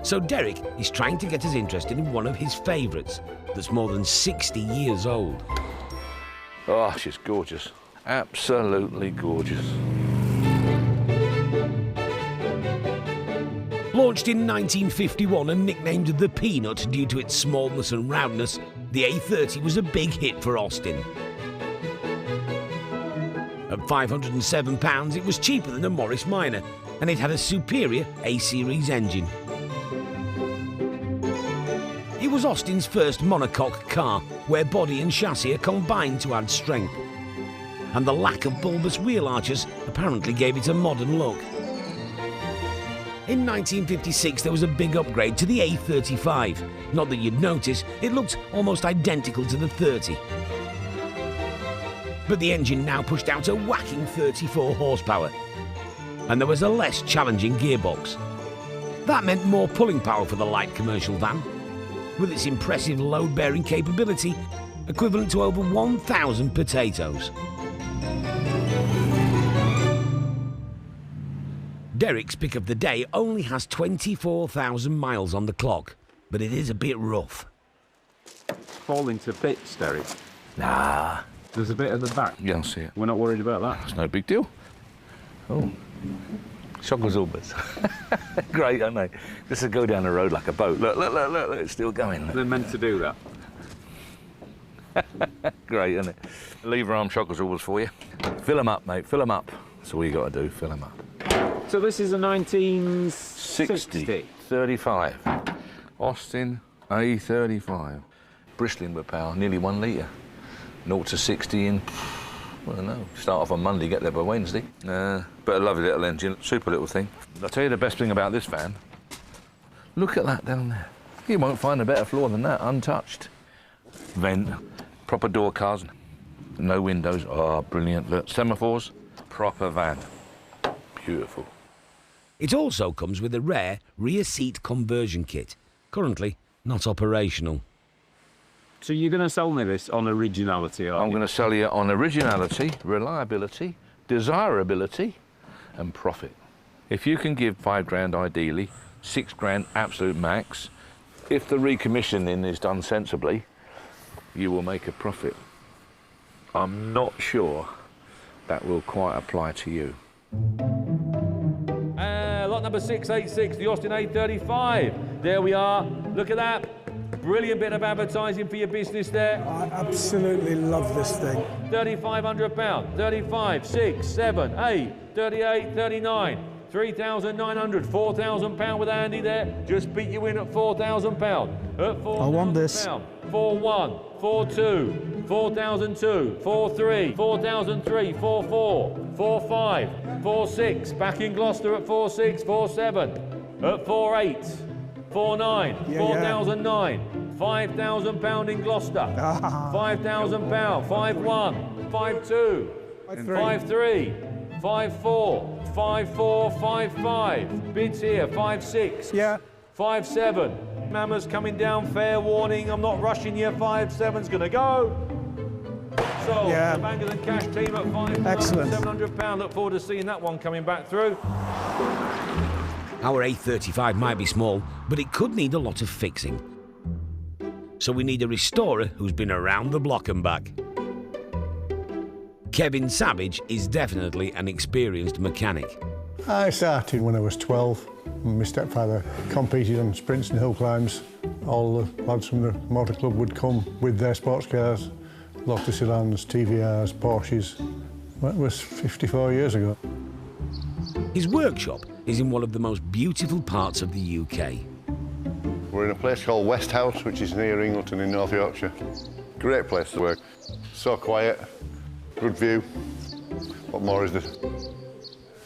So Derek is trying to get us interested in one of his favourites that's more than 60 years old. Oh, she's gorgeous. Absolutely gorgeous. Launched in 1951 and nicknamed the Peanut due to its smallness and roundness, the A30 was a big hit for Austin. At £507, it was cheaper than a Morris Minor, and it had a superior A-Series engine. It was Austin's first monocoque car, where body and chassis are combined to add strength. And the lack of bulbous wheel arches apparently gave it a modern look. In 1956, there was a big upgrade to the A35. Not that you'd notice, it looked almost identical to the 30. But the engine now pushed out a whacking 34 horsepower. And there was a less challenging gearbox. That meant more pulling power for the light commercial van, with its impressive load-bearing capability equivalent to over 1,000 potatoes. Derek's pick of the day only has 24,000 miles on the clock, but it is a bit rough. Fall into bits, Derek. Nah. There's a bit at the back. You don't see it. We're not worried about that. It's no big deal. Oh. Shock absorbers. Great, aren't they? Just to go down the road like a boat. Look, look, look, look, it's still going. They're meant to do that. Great, isn't it? Lever arm shock absorbers for you. Fill them up, mate, fill them up. That's all you got to do, fill them up. So this is a 1960? 35. Austin A35. Bristling with power, nearly 1 litre. 0 to 60 in, I don't know, start off on Monday, get there by Wednesday. But a lovely little engine, super little thing. I'll tell you the best thing about this van. Look at that down there. You won't find a better floor than that, untouched. Vent, proper door cars, no windows. Oh, brilliant. Look, semaphores, proper van. Beautiful. It also comes with a rare rear seat conversion kit, currently not operational. So you're going to sell me this on originality, aren't you? I'm going to sell you on originality, reliability, desirability and profit. If you can give 5 grand ideally, 6 grand absolute max, if the recommissioning is done sensibly, you will make a profit. I'm not sure that will quite apply to you. Lot number 686, the Austin A35. There we are. Look at that. Brilliant bit of advertising for your business there. I absolutely love this thing. £3,500, 35, 6, 7, 8, 38, 39, 3,900, £4,000 with Andy there. Just beat you in at £4,000. At £4,000. I want this. 4,1, 4,2, 4,002, 4,3, 4,003, 4,4, 4,5, 4,6. Back in Gloucester at 4,6, 4,7, at 4,8. 4,9, 4,009, £5,000 in Gloucester, £5,000, 5,1, 5,2, 5,3, 5,4, 5,4, 5,5, bids here, 5,6, 5,7, Mammoth's coming down, fair warning, I'm not rushing you, 5,7's going to go. So, the Bangers and Cash team at £5,700, look forward to seeing that one coming back through. Our A35 might be small, but it could need a lot of fixing. So we need a restorer who's been around the block and back. Kevin Savage is definitely an experienced mechanic. I started when I was 12. My stepfather competed on sprints and hill climbs. All the lads from the motor club would come with their sports cars, Lotus sedans, TVRs, Porsches. That was 54 years ago. His workshop is in one of the most beautiful parts of the UK. We're in a place called Westhouse, which is near Ingleton in North Yorkshire. Great place to work. So quiet, good view. What more is there?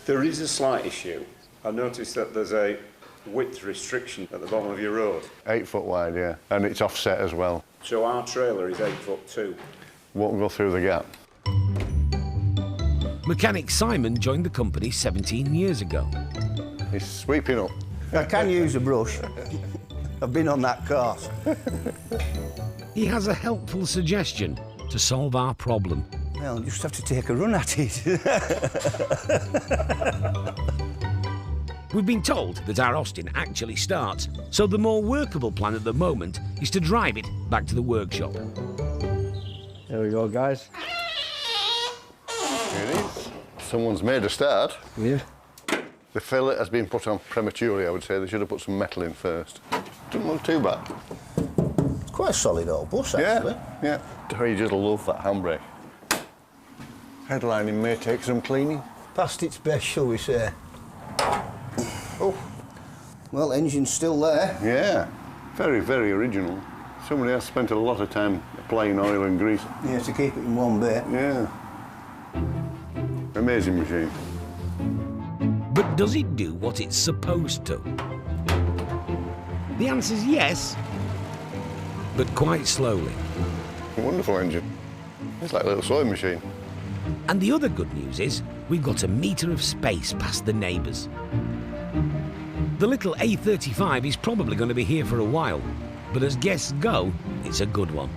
There is a slight issue. I noticed that there's a width restriction at the bottom of your road. 8 foot wide, yeah, and it's offset as well. So our trailer is 8'2". Won't go through the gap. Mechanic Simon joined the company 17 years ago. It's sweeping up. I can use a brush. I've been on that course. He has a helpful suggestion to solve our problem. Well, you just have to take a run at it. We've been told that our Austin actually starts, so the more workable plan at the moment is to drive it back to the workshop. There we go, guys. Here it is. Someone's made a start. Yeah. The fillet has been put on prematurely, I would say. They should have put some metal in first. Doesn't look too bad. It's quite a solid old bus, actually. Yeah. Terry just love that handbrake. Headlining may take some cleaning. Past its best, shall we say. Oh. Well, engine's still there. Yeah. Very, very original. Somebody has spent a lot of time applying oil and grease. Yeah, to keep it in one bit. Yeah. Amazing machine. But does it do what it's supposed to? The answer's yes, but quite slowly. Wonderful engine. It's like a little sewing machine. And the other good news is we've got a metre of space past the neighbours. The little A35 is probably going to be here for a while, but as guests go, it's a good one.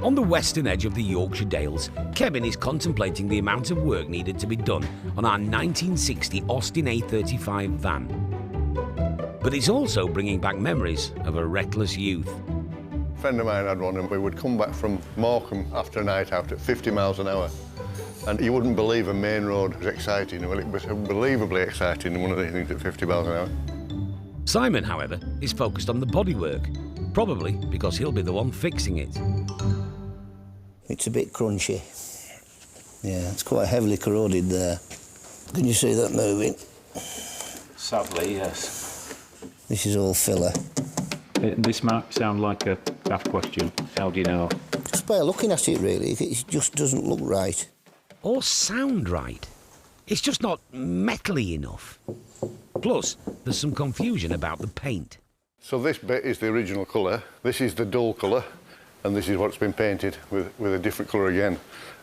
On the western edge of the Yorkshire Dales, Kevin is contemplating the amount of work needed to be done on our 1960 Austin A35 van. But it's also bringing back memories of a reckless youth. A friend of mine had one, and we would come back from Morecambe after a night out at 50 miles an hour. And you wouldn't believe a main road was exciting. Well, it was unbelievably exciting, one of these things at 50 miles an hour. Simon, however, is focused on the bodywork, probably because he'll be the one fixing it. It's a bit crunchy. Yeah, it's quite heavily corroded there. Can you see that moving? Sadly, yes. This is all filler. This might sound like a daft question. How do you know? Just by looking at it, really, it just doesn't look right. Or sound right. It's just not metally enough. Plus, there's some confusion about the paint. So this bit is the original colour, this is the dull colour, and this is what's been painted with a different colour again.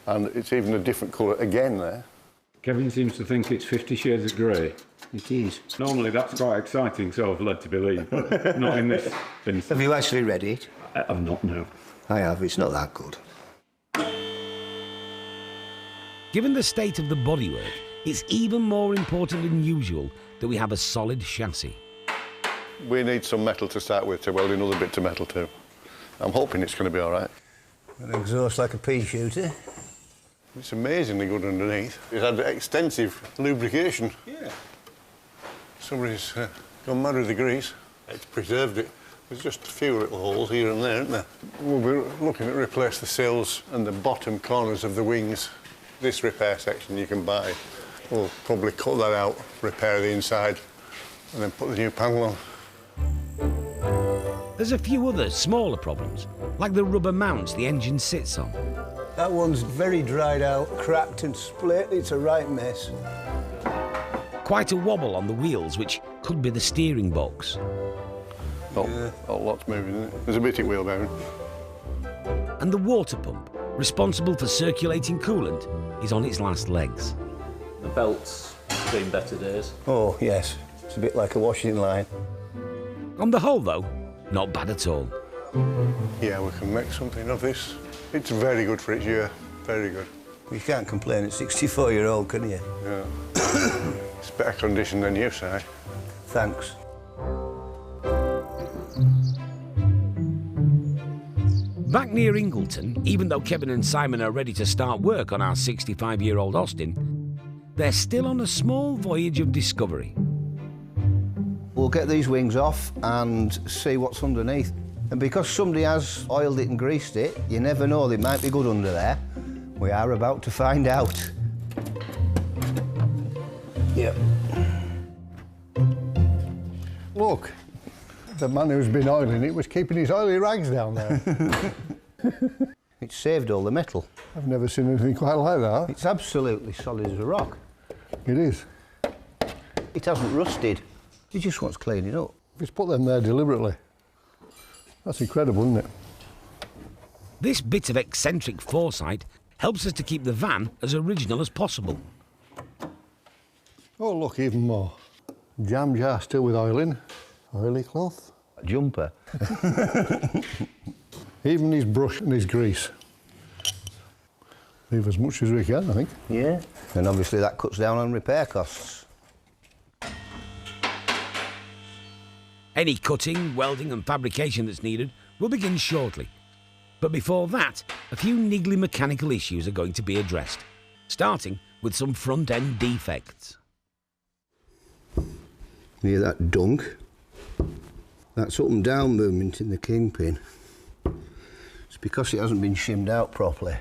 And it's even a different colour again there. Kevin seems to think it's 50 shades of grey. It is. Normally that's quite exciting, so I've led to believe, but not in this instance. Have you actually read it? I've not, no. I have. It's not that good. Given the state of the bodywork, it's even more important than usual that we have a solid chassis. We need some metal to start with to weld another bit to metal too. I'm hoping it's going to be all right. An exhaust like a pea shooter. It's amazingly good underneath. It's had extensive lubrication. Yeah. Somebody's gone mad with the grease. It's preserved it. There's just a few little holes here and there, isn't there? We'll be looking to replace the sills and the bottom corners of the wings. This repair section you can buy. We'll probably cut that out, repair the inside, and then put the new panel on. There's a few other smaller problems, like the rubber mounts the engine sits on. That one's very dried out, cracked and split. It's a right mess. Quite a wobble on the wheels, which could be the steering box. Oh, lots moving, isn't it? There's a bitty wheel bearing. And the water pump, responsible for circulating coolant, is on its last legs. The belt's seen better days. Oh, yes. It's a bit like a washing line. On the whole, though, not bad at all. Yeah, we can make something of this. It's very good for its year. Very good. You can't complain at 64-year-old, can you? Yeah. It's better condition than you, Si. Thanks. Back near Ingleton, even though Kevin and Simon are ready to start work on our 65-year-old Austin, they're still on a small voyage of discovery. We'll get these wings off and see what's underneath. And because somebody has oiled it and greased it, you never know, they might be good under there. We are about to find out. Yep. Look, the man who's been oiling it was keeping his oily rags down there. It saved all the metal. I've never seen anything quite like that. It's absolutely solid as a rock. It is. It hasn't rusted. He just wants cleaning up. He's put them there deliberately. That's incredible, isn't it? This bit of eccentric foresight helps us to keep the van as original as possible. Oh, look, even more. Jam jar still with oiling. Oily cloth. A jumper. Even his brush and his grease. Leave as much as we can, I think. Yeah. And obviously that cuts down on repair costs. Any cutting, welding and fabrication that's needed will begin shortly. But before that, a few niggly mechanical issues are going to be addressed, starting with some front-end defects. Near that dunk, that's up and down movement in the kingpin. It's because it hasn't been shimmed out properly.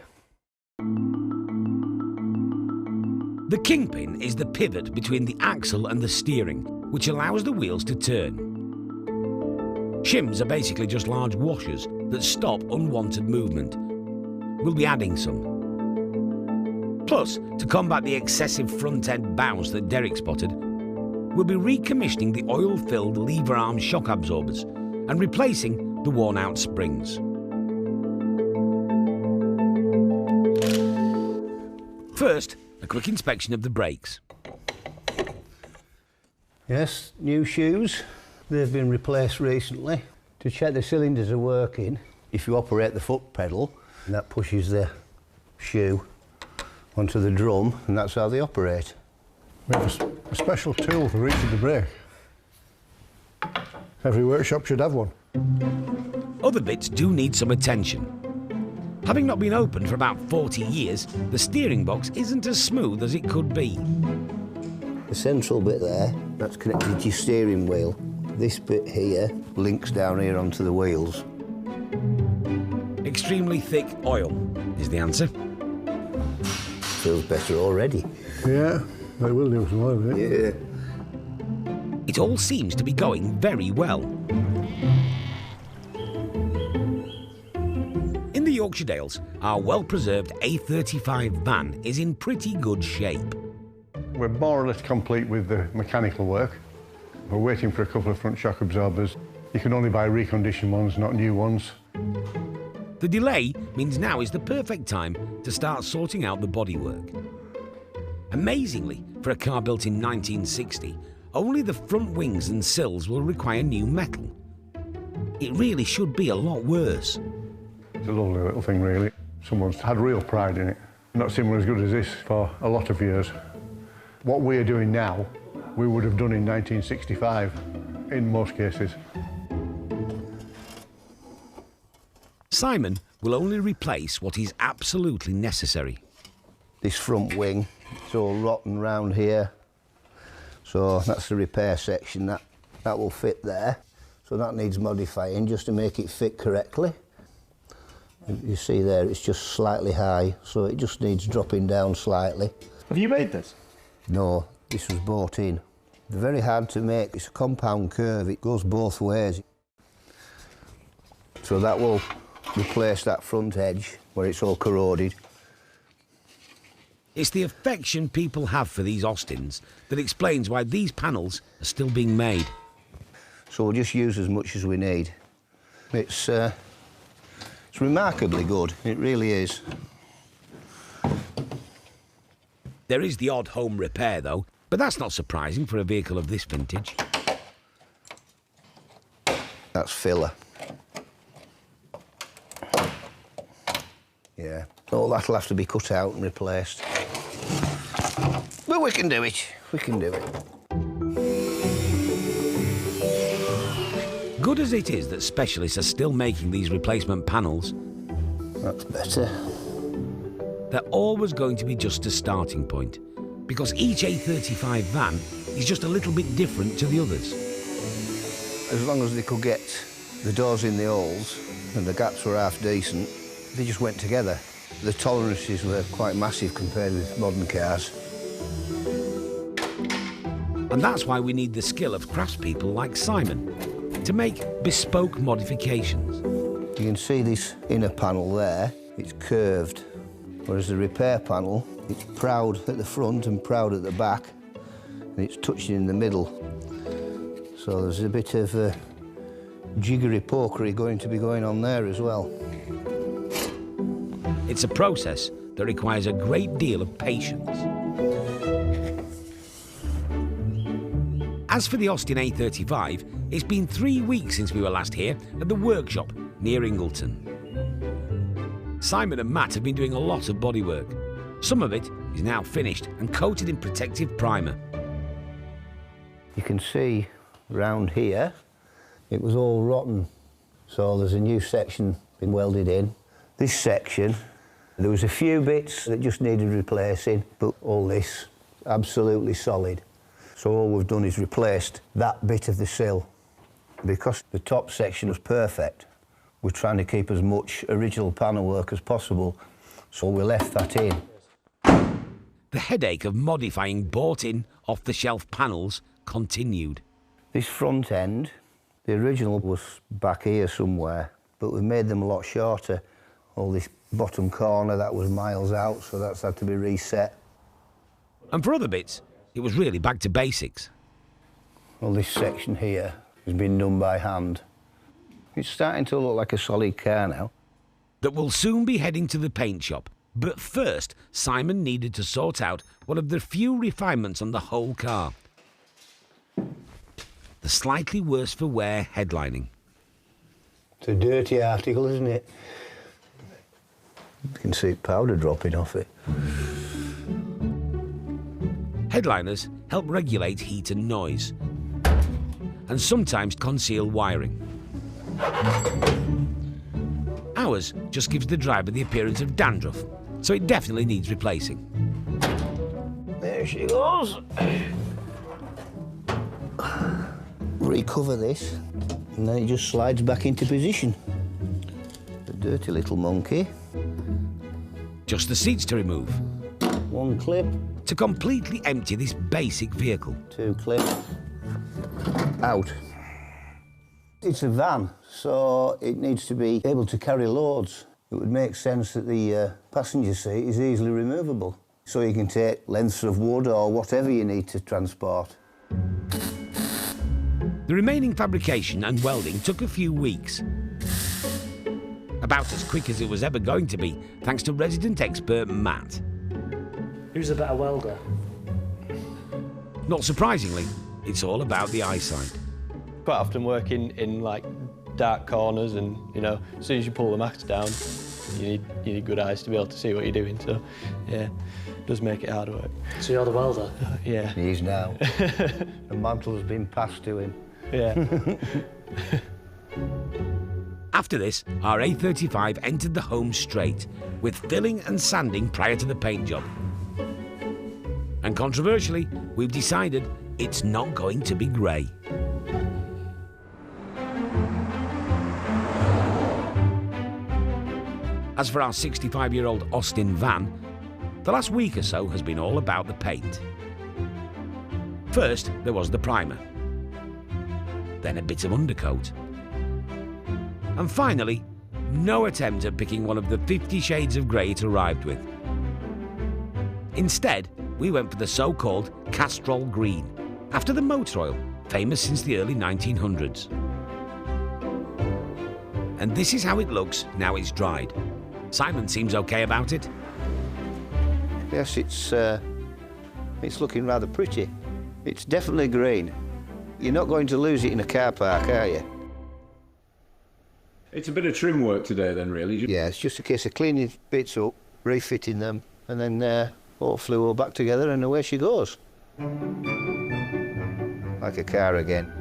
The kingpin is the pivot between the axle and the steering, which allows the wheels to turn. Shims are basically just large washers that stop unwanted movement. We'll be adding some. Plus, to combat the excessive front-end bounce that Derek spotted, we'll be recommissioning the oil-filled lever arm shock absorbers and replacing the worn-out springs. First, a quick inspection of the brakes. Yes, new shoes. They've been replaced recently. To check the cylinders are working, if you operate the foot pedal, and that pushes the shoe onto the drum, and that's how they operate. We have a special tool for each of the brake. Every workshop should have one. Other bits do need some attention. Having not been opened for about 40 years, the steering box isn't as smooth as it could be. The central bit there, that's connected to your steering wheel. This bit here links down here onto the wheels. Extremely thick oil is the answer. Feels better already. Yeah, they will do some more of it. Yeah. It all seems to be going very well. In the Yorkshire Dales, our well-preserved A35 van is in pretty good shape. We're more or less complete with the mechanical work. We're waiting for a couple of front shock absorbers. You can only buy reconditioned ones, not new ones. The delay means now is the perfect time to start sorting out the bodywork. Amazingly, for a car built in 1960, only the front wings and sills will require new metal. It really should be a lot worse. It's a lovely little thing, really. Someone's had real pride in it. Not similar as good as this for a lot of years. What we're doing now, we would have done in 1965, in most cases. Simon will only replace what is absolutely necessary. This front wing, it's all rotten round here. So that's the repair section, that will fit there. So that needs modifying just to make it fit correctly. You see there, it's just slightly high, so it just needs dropping down slightly. Have you made this? No, this was bought in. They're very hard to make. It's a compound curve. It goes both ways. So that will replace that front edge where it's all corroded. It's the affection people have for these Austins that explains why these panels are still being made. So we'll just use as much as we need. It's remarkably good. It really is. There is the odd home repair, though, but that's not surprising for a vehicle of this vintage. That's filler. Yeah. All that'll have to be cut out and replaced. But we can do it. We can do it. Good as it is that specialists are still making these replacement panels, that's better. They're always going to be just a starting point, because each A35 van is just a little bit different to the others. As long as they could get the doors in the holes and the gaps were half decent, they just went together. The tolerances were quite massive compared with modern cars. And that's why we need the skill of craftspeople like Simon to make bespoke modifications. You can see this inner panel there, it's curved, whereas the repair panel, it's proud at the front and proud at the back, and it's touching in the middle. So there's a bit of jiggery-pokery going to be going on there as well. It's a process that requires a great deal of patience. As for the Austin A35, it's been 3 weeks since we were last here at the workshop near Ingleton. Simon and Matt have been doing a lot of bodywork. Some of it is now finished and coated in protective primer. You can see round here, it was all rotten. So there's a new section been welded in. This section, there was a few bits that just needed replacing, but all this, absolutely solid. So all we've done is replaced that bit of the sill. Because the top section was perfect, we're trying to keep as much original panel work as possible, so we left that in. The headache of modifying bought-in, off-the-shelf panels continued. This front end, the original was back here somewhere, but we've made them a lot shorter. All this bottom corner, that was miles out, so that's had to be reset. And for other bits, it was really back to basics. Well, this section here has been done by hand. It's starting to look like a solid car now. That will soon be heading to the paint shop. But first, Simon needed to sort out one of the few refinements on the whole car. The slightly worse for wear headlining. It's a dirty article, isn't it? You can see powder dropping off it. Headliners help regulate heat and noise, and sometimes conceal wiring. Ours just gives the driver the appearance of dandruff, so it definitely needs replacing. There she goes. Recover this, and then it just slides back into position. The dirty little monkey. Just the seats to remove. One clip. To completely empty this basic vehicle. 2 clips. Out. It's a van, so it needs to be able to carry loads. It would make sense that the passenger seat is easily removable, so you can take lengths of wood or whatever you need to transport. The remaining fabrication and welding took a few weeks. About as quick as it was ever going to be, thanks to resident expert Matt. Who's a better welder? Not surprisingly, it's all about the eyesight. Quite often working in like dark corners, and you know, as soon as you pull the mask down, you need good eyes to be able to see what you're doing. So, yeah, it does make it hard work. So you're the welder? Yeah. He is now. The mantle has been passed to him. Yeah. After this, our A35 entered the home straight, with filling and sanding prior to the paint job. And controversially, we've decided it's not going to be grey. As for our 65-year-old Austin van, the last week or so has been all about the paint. First, there was the primer. Then a bit of undercoat. And finally, no attempt at picking one of the 50 shades of grey it arrived with. Instead, we went for the so-called Castrol Green, after the motor oil, famous since the early 1900s. And this is how it looks now it's dried. Simon seems okay about it. Yes, it's looking rather pretty. It's definitely green. You're not going to lose it in a car park, are you? It's a bit of trim work today then, really. Yeah, it's just a case of cleaning bits up, refitting them, and then hopefully we'll back together and away she goes. Like a car again.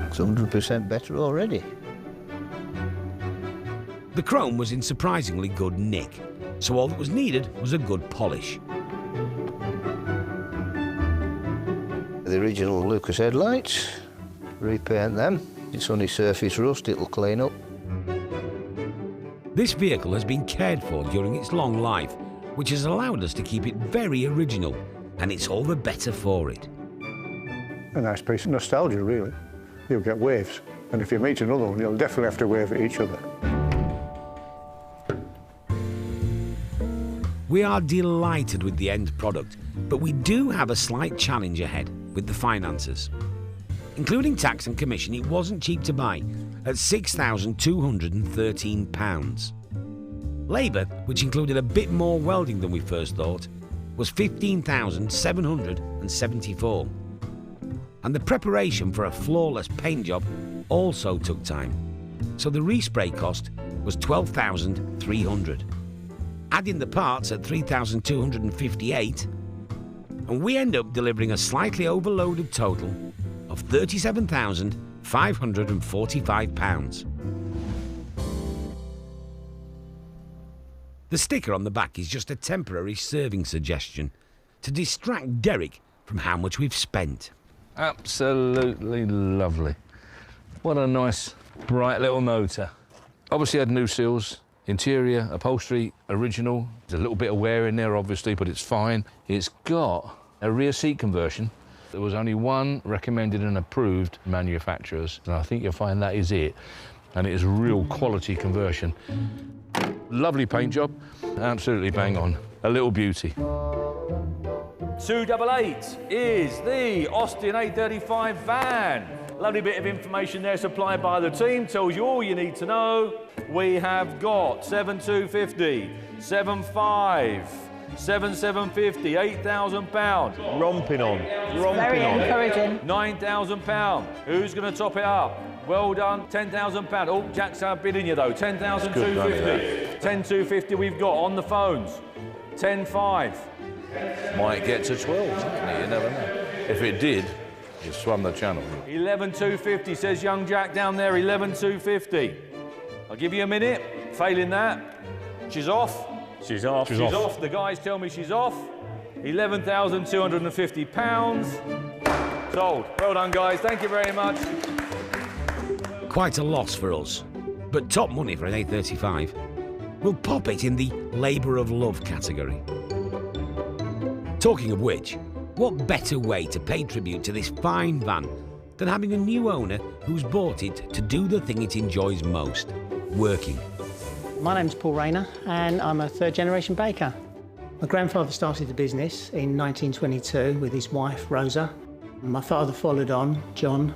It's 100% better already. The chrome was in surprisingly good nick, so all that was needed was a good polish. The original Lucas headlights, repaint them. It's only surface rust, it'll clean up. This vehicle has been cared for during its long life, which has allowed us to keep it very original, and it's all the better for it. A nice piece of nostalgia, really. You'll get waves, and if you meet another one, you'll definitely have to wave at each other. We are delighted with the end product, but we do have a slight challenge ahead with the finances. Including tax and commission, it wasn't cheap to buy, at £6,213. Labour, which included a bit more welding than we first thought, was £15,774. And the preparation for a flawless paint job also took time. so the respray cost was $12,300. Add in the parts at $3,258, and we end up delivering a slightly overloaded total of £37,545. The sticker on the back is just a temporary serving suggestion to distract Derek from how much we've spent. Absolutely lovely. What a nice, bright little motor. Obviously had new seals, interior, upholstery, original. There's a little bit of wear in there, obviously, but it's fine. It's got a rear seat conversion. There was only one recommended and approved manufacturers, and I think you'll find that is it. And it is real quality conversion. Lovely paint job, absolutely bang on. A little beauty. 288 is the Austin 835 van. Lovely bit of information there supplied by the team, tells you all you need to know. We have got 7,250, 7,500, 7,750, £8,000. Romping on, Very encouraging. £9,000. Who's going to top it up? Well done, £10,000. Oh, Jack's outbidding you though, 10,250. 10,250 we've got on the phones. 10,500. Might get to 12, you never know. If it did, you swum the channel. 11,250 says young Jack down there, 11,250. I'll give you a minute. Failing that, she's off. She's off. She's off. The guys tell me she's off. £11,250. Sold. Well done, guys. Thank you very much. Quite a loss for us, but top money for an 835. We'll pop it in the Labour of Love category. Talking of which, what better way to pay tribute to this fine van than having a new owner who's bought it to do the thing it enjoys most, working. My name's Paul Rayner and I'm a third-generation baker. My grandfather started the business in 1922 with his wife, Rosa. My father followed on, John,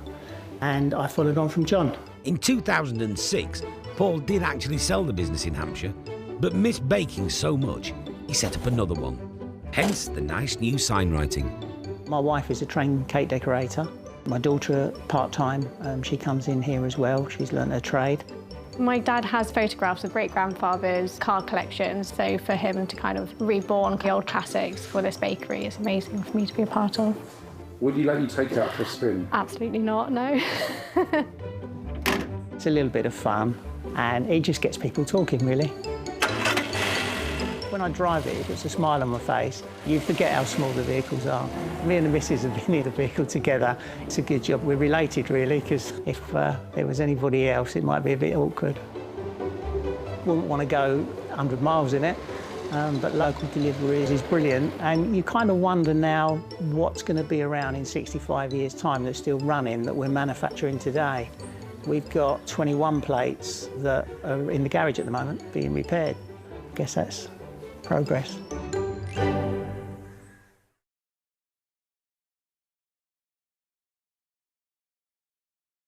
and I followed on from John. In 2006, Paul did actually sell the business in Hampshire, but missed baking so much, he set up another one. Hence the nice new sign writing. My wife is a trained cake decorator. My daughter, part-time, she comes in here as well. She's learnt her trade. My dad has photographs of great-grandfather's car collections, so for him to kind of reborn the old classics for this bakery is amazing for me to be a part of. Would you let you take it out for a spin? Absolutely not, no. It's a little bit of fun, and it just gets people talking, really. When I drive it, it's a smile on my face. You forget how small the vehicles are. Me and the missus have been in the vehicle together. It's a good job. We're related, really, because if there was anybody else, it might be a bit awkward. Wouldn't want to go 100 miles in it, but local deliveries is brilliant. And you kind of wonder now what's going to be around in 65 years' time that's still running, that we're manufacturing today. We've got 21 plates that are in the garage at the moment, being repaired. I guess that's progress.